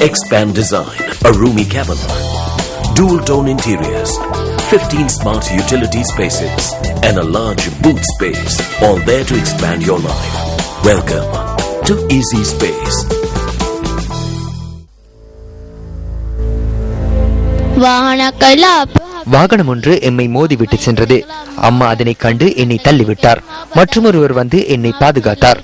Expand Design, a roomy cabin, dual tone interiors, 15 smart utility spaces, and a large boot space, all there to expand your life. Welcome to Easy Space. வாகனம் ஒன்று எம்மை மோதிவிட்டு சென்றது. அம்மா அதனை கண்டு என்னை தள்ளிவிட்டார். மற்றொருவர் வந்து என்னை பாதுகாத்தார்.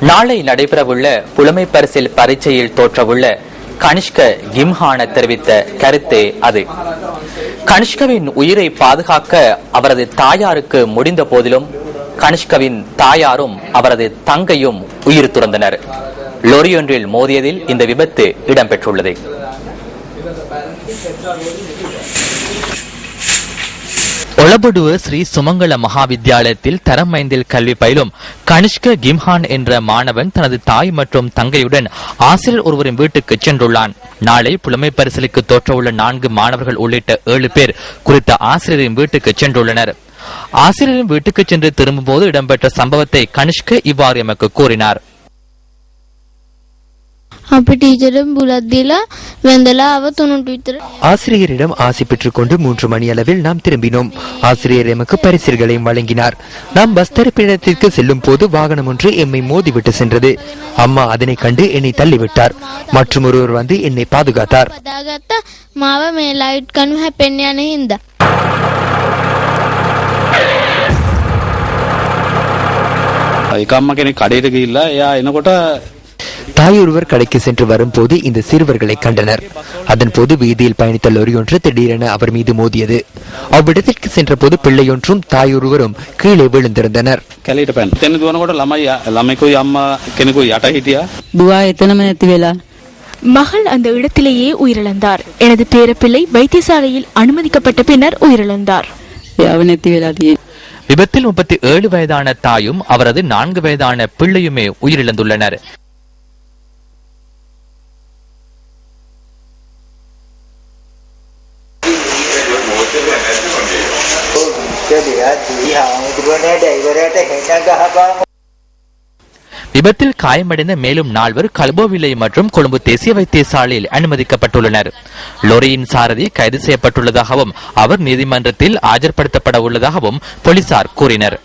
நாளை நடைபெறவுள்ள புலமை பரிசில் பரீட்சையில் தோற்றவுள்ள கனிஷ்க கிம்ஹான தெரிவித்த கருத்தே அது. கனிஷ்கவின் உயிரை பாதுகாக்க அவரது தாயாருக்கு முடிந்த போதிலும் கனிஷ்கவின் தாயாரும் அவரது தங்கையும் உயிர் துறந்தனர். லோரியொன்றில் மோதியதில் இந்த விபத்து இடம்பெற்றுள்ளது. ஒளபடுவ ஸ்ரீ சுமங்கல மகாவித்யாலயத்தில் தரம் 5 கல்வி பயிலும் கனிஷ்க கிம்ஹான் என்ற மாணவன் தனது தாய் மற்றும் தங்கையுடன் ஆசிரியர் ஒருவரின் வீட்டுக்கு சென்றுள்ளான். நாளை புலமை பரிசலுக்கு தோற்றவுள்ள 4 மாணவர்கள் உள்ளிட்ட 7 பேர் குறித்த ஆசிரியரின் வீட்டுக்கு சென்றுள்ளனர். ஆசிரியரின் வீட்டுக்கு சென்று திரும்பும்போது இடம்பெற்ற சம்பவத்தை கனிஷ்க இவ்வாறு எமக்கு கூறினார். ஆசிரியரிடம் ஆசி பெற்றுக் கொண்டு 3 மணி அளவில் நாம் திரும்பினோம். ஆசிரியர் எமக்கு பரிசில்களையும் வழங்கினார். நாம் பஸ் தரிப்பிடத்திற்கு செல்லும் போது வாகனம் ஒன்று எம்மை மோதிவிட்டு சென்றது. அம்மா அதனை கண்டு என்னை தள்ளிவிட்டார். மற்றும் ஒருவர் வந்து என்னை பாதுகாத்தார். தாயொருவர் கடைக்கு சென்று வரும்போது இந்த சிறுவர்களை கண்டனர். அதன் போது வீதியில் பயணித்த லொரி ஒன்று திடீரென அவர் மீது மோதியது. அவ்விடத்திற்கு சென்ற போது பிள்ளையொன்றும் தாயொருவரும் கீழே விழுந்திருந்தனர். மகள் அந்த இடத்திலேயே உயிரிழந்தார். எனது பேரப்பிள்ளை வைத்தியசாலையில் அனுமதிக்கப்பட்ட பின்னர் உயிரிழந்தார். விபத்தில் 37 வயதான தாயும் அவரது 4 வயதான பிள்ளையுமே உயிரிழந்துள்ளனர். விபத்தில் காயமடைந்த மேலும் 4 கல்போவிலை மற்றும் கொழும்பு தேசிய வைத்தியசாலையில் அனுமதிக்கப்பட்டுள்ளனர். லோரியின் சாரதி கைது செய்யப்பட்டுள்ளதாகவும் அவர் நீதிமன்றத்தில் ஆஜர்படுத்தப்பட உள்ளதாகவும் போலீசார் கூறினர்.